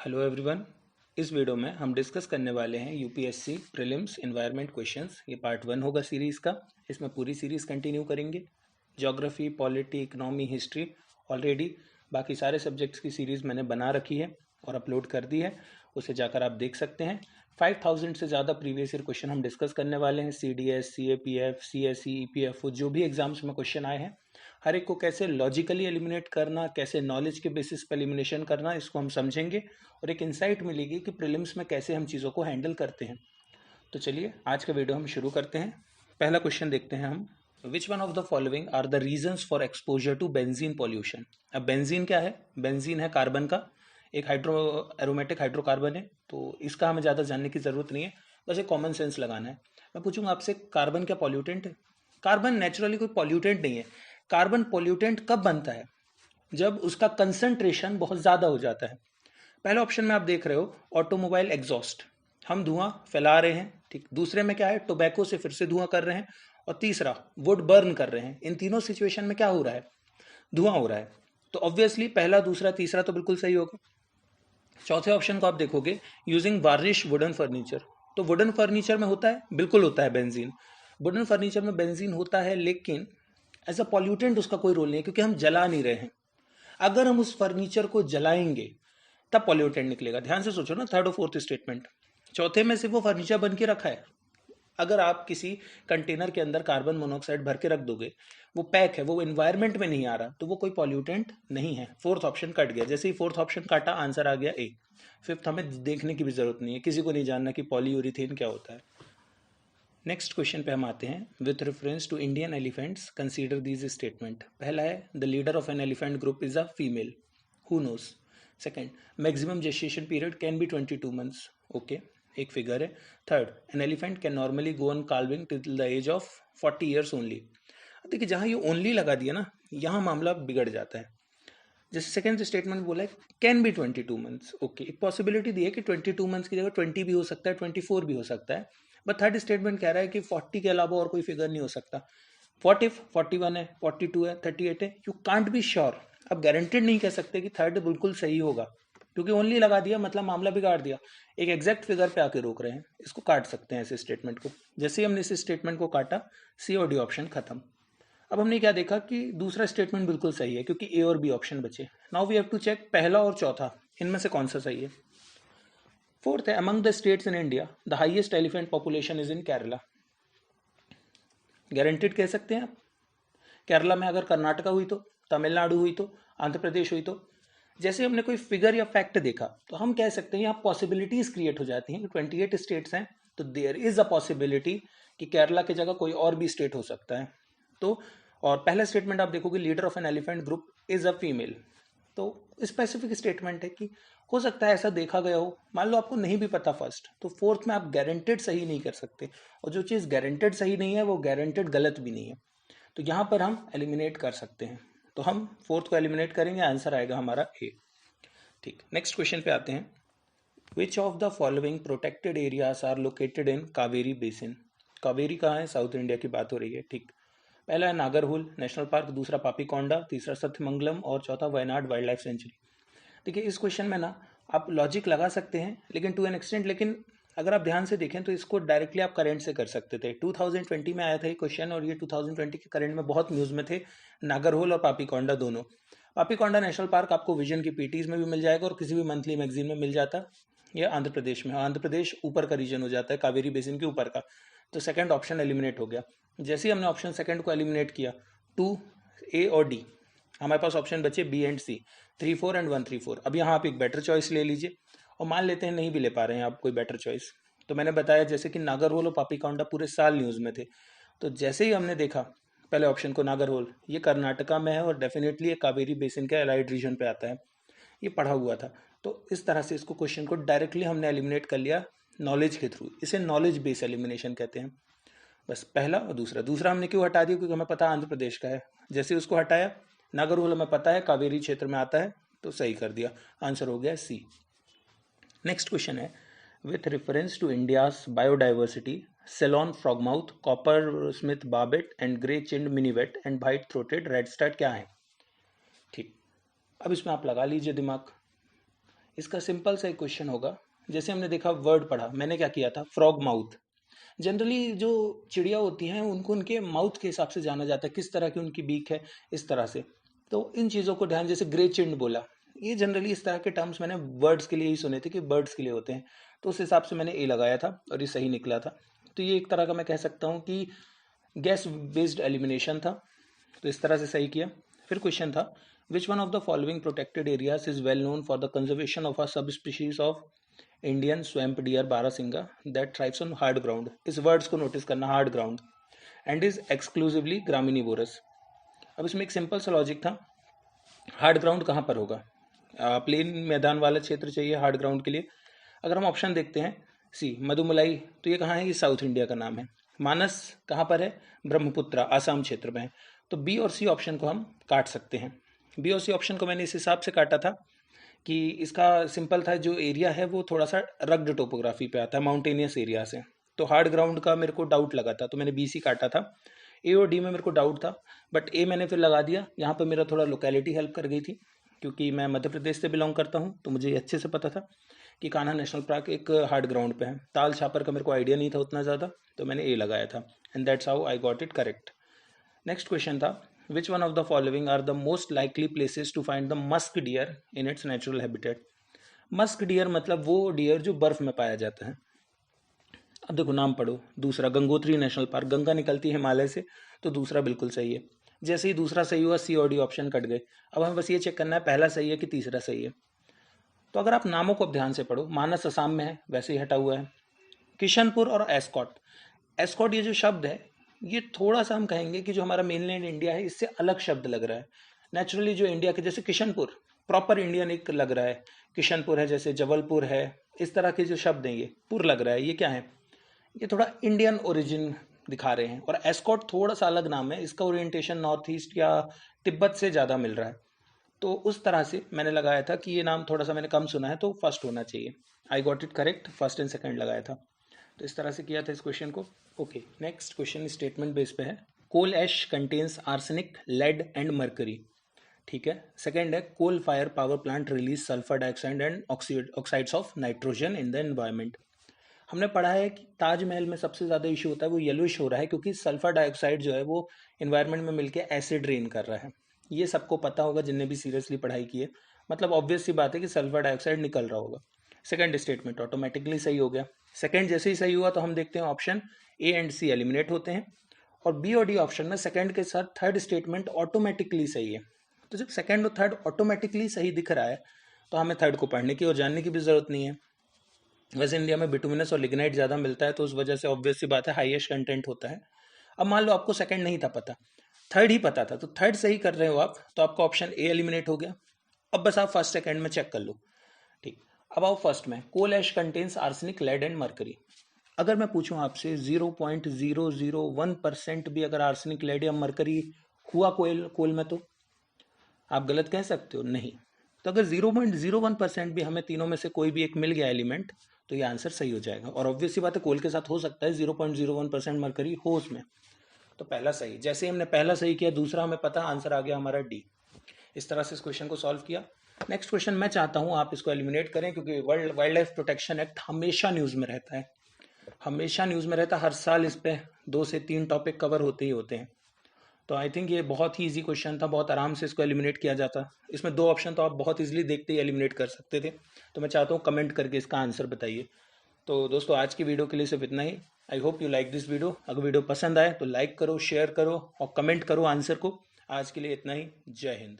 Hello everyone. इस video में हम डिस्कस करने वाले हैं यूपीएससी प्रीलिम्स एनवायरनमेंट क्वेश्चंस। ये पार्ट 1 होगा सीरीज़ का। इसमें पूरी सीरीज़ कंटिन्यू करेंगे। Geography, polity, economy, history already बाकी सारे सब्जेक्ट्स की सीरीज़ मैंने बना रखी है और अपलोड कर दी है, उसे जाकर आप देख सकते हैं। 5000 से ज़्यादा प्रीवियस ईयर क्वेश्चन हम डिस्कस करने वाले हैं। CDS, CAPF, CSE, EPFO जो भी एग्जाम्स में क्वेश्चन आए हैं, हर एक को कैसे लॉजिकली एलिमिनेट करना, कैसे नॉलेज के बेसिस पर एलिमिनेशन करना, इसको हम समझेंगे और एक इंसाइट मिलेगी कि प्रीलिम्स में कैसे हम चीज़ों को हैंडल करते हैं। तो चलिए आज का वीडियो हम शुरू करते हैं। पहला क्वेश्चन देखते हैं हम। Which one of the following are the reasons for exposure to benzene pollution. अब बेंजीन क्या है? बेंजीन है कार्बन का एक एरोमेटिक हाइड्रोकार्बन है, तो इसका हमें ज़्यादा जानने की ज़रूरत नहीं है, बस एक कॉमन सेंस लगाना है। मैं पूछूंगा आपसे, कार्बन क्या पॉल्यूटेंट है? कार्बन नेचुरली कोई पॉल्यूटेंट नहीं है। कार्बन पॉल्यूटेंट कब बनता है? जब उसका कंसंट्रेशन बहुत ज़्यादा हो जाता है। पहले ऑप्शन में आप देख रहे हो ऑटोमोबाइल एग्जॉस्ट, हम धुआं फैला रहे हैं, ठीक। दूसरे में क्या है? टोबैको से फिर से धुआं कर रहे हैं। और तीसरा वुड बर्न कर रहे हैं। इन तीनों सिचुएशन में क्या हो रहा है? धुआं हो रहा है। तो ऑब्वियसली पहला, दूसरा, तीसरा तो बिल्कुल सही होगा। चौथे ऑप्शन को आप देखोगे, यूजिंग वार्निश वुडन फर्नीचर। तो वुडन फर्नीचर में होता है, बिल्कुल होता है बेंजीन। वुडन फर्नीचर में बेंजीन होता है, लेकिन एज अ पॉल्यूटेंट उसका कोई रोल नहीं है, क्योंकि हम जला नहीं रहे हैं। अगर हम उस फर्नीचर को जलाएंगे तब पॉल्यूटेंट निकलेगा। ध्यान से सोचो ना, थर्ड और फोर्थ स्टेटमेंट। चौथे में सिर्फ वो फर्नीचर बन के रखा है। अगर आप किसी कंटेनर के अंदर कार्बन मोनोऑक्साइड भर के रख दोगे, वो पैक है, वो एनवायरमेंट में नहीं आ रहा, तो वो कोई पॉल्यूटेंट नहीं है। फोर्थ ऑप्शन कट गया। जैसे ही फोर्थ ऑप्शन काटा, आंसर आ गया ए। फिफ्थ हमें देखने की भी जरूरत नहीं है, किसी को नहीं जानना कि पॉलीयूरिथेन क्या होता है। नेक्स्ट क्वेश्चन पे हम आते हैं। With reference to Indian elephants consider these statement. पहला है, the leader of an elephant group is a female. Who knows? Second, maximum gestation period can be 22 months. Okay, एक फिगर है। Third, an elephant can normally go on calving till the age of 40 years only. देखिए, जहाँ ये only लगा दिया ना, यहाँ मामला बिगड़ जाता है। जैसे सेकंड स्टेटमेंट बोला है कैन बी 22 मंथ्स। ओके, एक पॉसिबिलिटी दी है कि 22 मंथ्स की जगह 20 भी हो सकता है, 24 भी हो सकता है। बट थर्ड स्टेटमेंट कह रहा है कि 40 के अलावा और कोई फिगर नहीं हो सकता। व्हाट इफ 41 है, 42 है, 38 है? You can't be sure. अब गारंटेड नहीं कह सकते कि थर्ड बिल्कुल सही होगा, क्योंकि ओनली लगा दिया मतलब मामला बिगाड़ दिया। एक एग्जैक्ट फिगर पे आके रोक रहे हैं, इसको काट सकते हैं ऐसे स्टेटमेंट को। जैसे ही हमने इस स्टेटमेंट को काटा, सी और डी ऑप्शन खत्म। अब हमने क्या देखा कि दूसरा स्टेटमेंट बिल्कुल सही है, क्योंकि ए और बी ऑप्शन बचे। Now we have to check पहला और चौथा, इनमें से कौन सा सही है। फोर्थ है, among the states in India the highest elephant population is in Kerala. Guaranteed कह सकते हैं आप? केरला में अगर कर्नाटका हुई तो, तमिलनाडु हुई तो, आंध्र प्रदेश हुई तो, जैसे हमने कोई फिगर या फैक्ट देखा, तो हम कह सकते हैं यहाँ पॉसिबिलिटीज क्रिएट हो जाती हैं कि 28 स्टेट्स हैं, तो देयर इज अ पॉसिबिलिटी कि केरला की जगह कोई और भी स्टेट हो सकता है। तो और पहला स्टेटमेंट आप देखोगे, leader of an elephant group is a female. तो स्पेसिफिक स्टेटमेंट है कि हो सकता है ऐसा देखा गया हो। मान लो आपको नहीं भी पता फर्स्ट, तो फोर्थ में आप गारंटेड सही नहीं कर सकते, और जो चीज़ गारंटेड सही नहीं है वो गारंटेड गलत भी नहीं है। तो यहाँ पर हम एलिमिनेट कर सकते हैं, तो हम फोर्थ को एलिमिनेट करेंगे, आंसर आएगा हमारा ए। ठीक, नेक्स्ट क्वेश्चन पे आते हैं। Which of the following protected areas are located in Kaveri basin. Kaveri कहाँ है? साउथ इंडिया की बात हो रही है, ठीक। पहला है नागरहुल नेशनल पार्क, दूसरा पापीकोंडा, तीसरा सत्यमंगलम और चौथा वायनाड वाइल्ड लाइफ सेंचुरी। देखिए, इस क्वेश्चन में ना आप लॉजिक लगा सकते हैं, लेकिन टू एन एक्सटेंट। लेकिन अगर आप ध्यान से देखें तो इसको डायरेक्टली आप करंट से कर सकते थे। 2020 में आया था ये क्वेश्चन, और ये 2020 के करंट में बहुत न्यूज़ में थे, नागरहोल और पापीकोंडा दोनों। पापीकोंडा नेशनल पार्क आपको विजन की पीटीज में भी मिल जाएगा और किसी भी मंथली मैगजीन में मिल जाता। ये आंध्र प्रदेश में, आंध्र प्रदेश ऊपर का रीजन हो जाता है, कावेरी बेसिन के ऊपर का। तो सेकंड ऑप्शन एलिमिनेट हो गया। जैसे ही हमने ऑप्शन सेकंड को एलिमिनेट किया, 2, ए और डी, हमारे पास ऑप्शन बचे बी एंड सी, 3, 4 एंड 1, 3, 4। अब यहाँ आप एक बेटर चॉइस ले लीजिए, और मान लेते हैं नहीं भी ले पा रहे हैं आप कोई बेटर चॉइस। तो मैंने बताया जैसे कि नागरहोल और पापीकोंडा पूरे साल न्यूज़ में थे, तो जैसे ही हमने देखा पहले ऑप्शन को, नागरहोल, ये कर्नाटका में है और डेफिनेटली ये कावेरी बेसिन के एलाइड रीजन पे आता है, ये पढ़ा हुआ था। तो इस तरह से इसको क्वेश्चन को डायरेक्टली हमने एलिमिनेट कर लिया नॉलेज के थ्रू। इसे नॉलेज बेस एलिमिनेशन कहते हैं। बस पहला और दूसरा। दूसरा हमने क्यों हटा दिया? क्योंकि हमें पता आंध्र प्रदेश का है। जैसे ही उसको हटाया, नागरहोल हमें पता है कावेरी क्षेत्र में आता है, तो सही कर दिया, आंसर हो गया सी। नेक्स्ट क्वेश्चन है, with reference to India's biodiversity, Ceylon frogmouth, coppersmith barbet and grey chinned minivet and white throated redstart क्या है? ठीक, अब इसमें आप लगा लीजिए दिमाग। इसका सिंपल सा एक क्वेश्चन होगा, जैसे हमने देखा वर्ड पढ़ा, मैंने क्या किया था, फ्रॉग माउथ। जनरली जो चिड़िया होती हैं उनको उनके माउथ के हिसाब से जाना जाता है, किस तरह की उनकी बीक है, इस तरह से। तो इन चीज़ों को ध्यान, जैसे ग्रे चिंड बोला, ये जनरली इस तरह के टर्म्स मैंने वर्ड्स के लिए ही सुने थे कि बर्ड्स के लिए होते हैं, तो उस हिसाब से मैंने ए लगाया था और ये सही निकला था। तो ये एक तरह का मैं कह सकता हूँ कि गैस बेस्ड एलिमिनेशन था, तो इस तरह से सही किया। फिर क्वेश्चन था, which one of the following protected areas is well known for the conservation of a subspecies of Indian swamp deer barasingha that thrives on hard ground. इस वर्ड्स को नोटिस करना, hard ground, and is exclusively graminivorous. अब इसमें एक simple सा logic था, hard ground कहाँ पर होगा, प्लेन मैदान वाला क्षेत्र चाहिए हार्ड ग्राउंड के लिए। अगर हम ऑप्शन देखते हैं, सी मधुमलाई, तो ये कहाँ है, ये साउथ इंडिया का नाम है। मानस कहाँ पर है, ब्रह्मपुत्रा आसाम क्षेत्र में है। तो बी और सी ऑप्शन को हम काट सकते हैं। बी और सी ऑप्शन को मैंने इस हिसाब से काटा था कि इसका सिंपल था, जो एरिया है वो थोड़ा सा रग्ड टोपोग्राफी पे आता है, माउंटेनियस एरिया से, तो हार्ड ग्राउंड का मेरे को डाउट लगा था, तो मैंने बी सी काटा था। ए और डी में मेरे को डाउट था, बट ए मैंने फिर लगा दिया। यहाँ पर मेरा थोड़ा लोकेलिटी हेल्प कर गई थी, क्योंकि मैं मध्य प्रदेश से बिलोंग करता हूँ, तो मुझे अच्छे से पता था कि कान्हा नेशनल पार्क एक हार्ड ग्राउंड पे है। ताल छापर का मेरे को आइडिया नहीं था उतना ज़्यादा, तो मैंने ए लगाया था, and that's how I got it correct. Next question था, which one of the following are the most likely places to find the musk deer in its natural habitat. Musk deer मतलब वो dear जो बर्फ में पाया जाता है। अब देखो नाम पढ़ो, दूसरा गंगोत्री नेशनल पार्क, गंगा निकलती है हिमालय से, तो दूसरा बिल्कुल सही है। जैसे ही दूसरा सही हुआ, सी और डी ऑप्शन कट गए। अब हमें बस ये चेक करना है पहला सही है कि तीसरा सही है। तो अगर आप नामों को अब ध्यान से पढ़ो, मानस असम में है, वैसे ही हटा हुआ है। किशनपुर और एस्कॉट, एस्कॉट ये जो शब्द है, ये थोड़ा सा हम कहेंगे कि जो हमारा मेनलैंड इंडिया है इससे अलग शब्द लग रहा है। नेचुरली जो इंडिया के, जैसे किशनपुर प्रॉपर इंडियन एक लग रहा है, किशनपुर है, जैसे जबलपुर है, इस तरह के जो शब्द हैं, ये पुर लग रहा है, ये क्या है, ये थोड़ा इंडियन ओरिजिन दिखा रहे हैं। और एस्कॉट थोड़ा सा अलग नाम है, इसका ओरिएंटेशन नॉर्थ ईस्ट या तिब्बत से ज़्यादा मिल रहा है। तो उस तरह से मैंने लगाया था कि ये नाम थोड़ा सा मैंने कम सुना है, तो फर्स्ट होना चाहिए। आई got it correct, first and second लगाया था। तो इस तरह से किया था इस क्वेश्चन को। Okay, next question statement base पे है, coal ash contains arsenic, lead and mercury. ठीक है। सेकंड है, coal fire power plant release sulphur dioxide and oxides of nitrogen in the environment. हमने पढ़ा है कि ताजमहल में सबसे ज़्यादा इशू होता है वो येलोइश हो रहा है, क्योंकि सल्फर डाइऑक्साइड जो है वो इन्वायरमेंट में मिलके एसिड रेन कर रहा है। ये सबको पता होगा जिनने भी सीरियसली पढ़ाई की है, मतलब ऑब्वियस सी बात है कि सल्फर डाइऑक्साइड निकल रहा होगा। सेकंड स्टेटमेंट ऑटोमेटिकली सही हो गया। सेकंड जैसे ही सही हुआ तो हम देखते हैं option A and C eliminate होते हैं, और बी और डी ऑप्शन में सेकंड के साथ थर्ड स्टेटमेंट ऑटोमेटिकली सही है। तो जब सेकंड और थर्ड ऑटोमेटिकली सही दिख रहा है तो हमें थर्ड को पढ़ने की और जानने की भी जरूरत नहीं है। वैसे इंडिया में बिटुमिनस और लिग्नाइट ज़्यादा मिलता है, तो उस वजह से ऑब्वियस सी बात है हाईएस्ट कंटेंट होता है। अब मान लो आपको सेकंड नहीं था पता, थर्ड ही पता था, तो थर्ड सही कर रहे हो आप, तो आपका ऑप्शन ए एलिमिनेट हो गया। अब बस आप फर्स्ट सेकंड में चेक कर लो। ठीक, अब आओ फर्स्ट में, coal ash contains arsenic, lead and mercury. अगर मैं पूछूं आपसे 0.001% भी अगर आर्सेनिक, लेड या मरकरी हुआ कोल कोल में, तो आप गलत कह सकते हो? नहीं। तो अगर 0.01% भी हमें तीनों में से कोई भी एक मिल गया एलिमेंट, तो ये आंसर सही हो जाएगा। और ऑब्वियस सी बात है कोल के साथ हो सकता है 0.01% मरकरी हो उसमें, तो पहला सही। जैसे ही हमने पहला सही किया, दूसरा हमें पता, आंसर आ गया हमारा डी। इस तरह से इस क्वेश्चन को सॉल्व किया। नेक्स्ट क्वेश्चन मैं चाहता हूँ आप इसको एलिमिनेट करें, क्योंकि वाइल्ड लाइफ प्रोटेक्शन एक्ट हमेशा न्यूज़ में रहता है, हमेशा न्यूज़ में रहता है, हर साल इस पे 2 से 3 टॉपिक कवर होते ही होते हैं। तो आई थिंक ये बहुत ही इजी क्वेश्चन था, बहुत आराम से इसको एलिमिनेट किया जाता। इसमें 2 ऑप्शन तो आप बहुत इजीली देखते ही एलिमिनेट कर सकते थे। तो मैं चाहता हूँ कमेंट करके इसका आंसर बताइए। तो दोस्तों आज की वीडियो के लिए सिर्फ इतना ही। I hope you like this video. अगर वीडियो पसंद आए तो लाइक करो, शेयर करो और कमेंट करो आंसर को। आज के लिए इतना ही। जय हिंद।